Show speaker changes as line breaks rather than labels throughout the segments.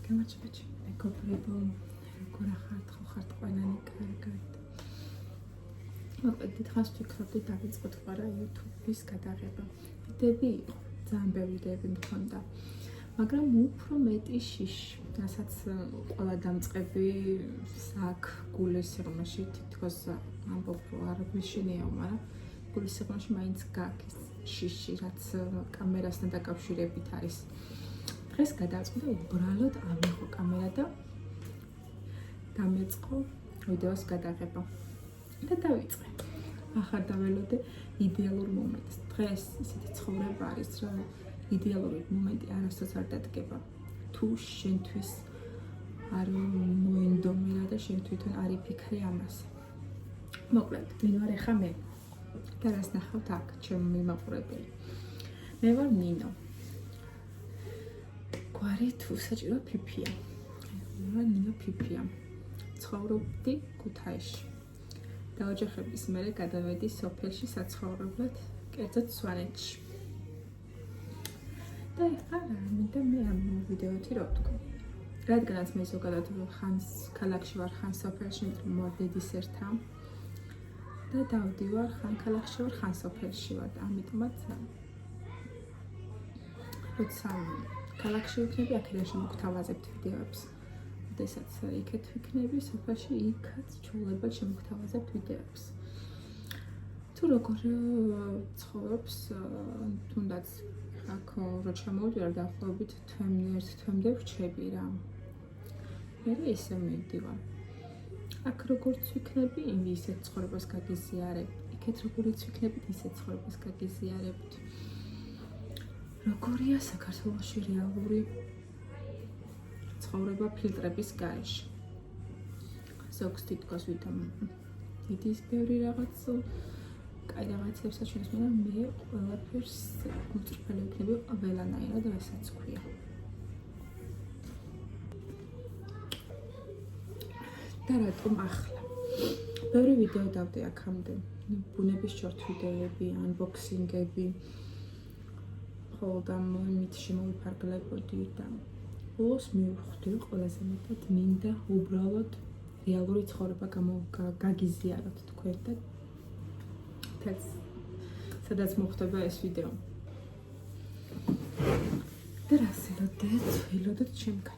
გამარჯობეთ, მეგობრებო, როგორ ხართ, ხო ხართ ყველანი კარგად. მოკლედ დღეს ვფიქრობდი დავიწყოთ ყარა YouTube-ის გადაღება. ვიდეოები იყო, ძალიან ბევრი ვიდეოები მქონდა, მაგრამ უფრო მეტი შიში, რასაც ყველა დამწყები აქ გულის სიღრმეში თითქოს ამბობ, რომ არ გვიშინიაო, მაგრამ გულის სიღრმეში მაინც გაქვს შიში, რაც კამერასთან დაკავშირებით არის. დღეს გადავწყვიტე უბრალოდ ავიღო კამერა და დამეწყო ვიდეოს გადაღება. და დავიწყე. ახლა დაველოდე იდეალურ მომენტს. დღეს ისეთი ცხოვრება არის, რომ იდეალური მომენტი არასდროს არ დადგება. თუ შენთვის არ მოინდომილა და შენ თვითონ არ იფიქრე ამაზე. მოკლედ, ვინ ვარ ახლა მე? და რას ნახავთ აქ, ჩემი მაყურებელი? მე ვარ ნინო. გვარი თუ საჭირო ფიფია. მე ვარ ნინო ფიფია. ცხოვრობდი ქუთაისში. დაოჯახების მერე გადავედი სოფელში საცხოვრებლად, კერძოდ სვანეთში. და ახლა მინდა მე ამ ვიდეოთი რო ვთქვა. რადგანაც მე ზოგადად ხანს ქალაქში ვარ, ხან სოფელში მოვდედის ერთა და დავდივარ, ხან ქალაქში ვარ, ხან სოფელში ვარ. ამიტომაც როცა ქალაქში ვიქნები, აქედან შემოგთავაზებთ ვიდეოებს. როდესაც იქეთ ვიქნები, სოფელში იქაც ჩვეულებრივ შემოგთავაზებთ ვიდეოებს. თუ როგორ ცხოვრობს, თუნდაც აქ რო ჩამოვდივარ დაახლოებით თვემდე ვრჩები რა. მე ისე მივდივარ. აქ როგორც ვიქნები, ისეთ ცხოვრებას გაგიზიარებ. იქეთ როგორიც ვიქნებით, ისეთ ცხოვრებას გაგიზიარებთ. როგორია საქართველოში რეალური ცხოვრება ფილტრების გარეშე. ზოგს თითქოს ვითომ დიდის ბევრი რაღაც კაი რაღაცებს აჩვენებს, მაგრამ მე ყველაფერს უწრფელი ვიქნები ყველანაირად, რასაც ქვია. და რატომ ახლა? ბევრი ვიდეო დავდე აქამდე. ბუნების შორთ ვიდეოები, unboxing-ები. ხოლმე მით შემოვიფარგლებოდი და ბოლოს მივხვდი, რომ ყველაზე მეტად მინდა უბრალოდ რეალური ცხოვრება გაგიზიაროთ თქვენ და სადაც მოხდება ეს ვიდეო. და რას ველოდეთ ჩემგან.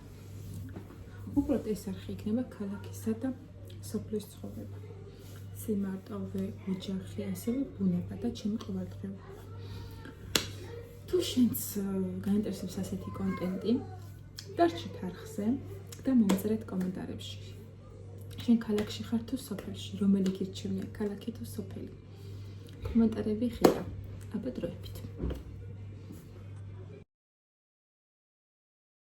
უბრალოდ ეს არხი იქნება ქალაქისა და სოფლის ცხოვრება. სიმარტოვე, ოჯახი, ასევე ბუნება და ჩემი ყოველდღიურობა. თუ შენს გაინტერესებს ასეთი კონტენტი, დარჩით არხზე და მომწერეთ კომენტარებში. შენ ქალაქში ხარ თუ სოფელში, რომელი გირჩევნია, ქალაქი თუ სოფელი? კომენტარები ხია. აბა დროებით.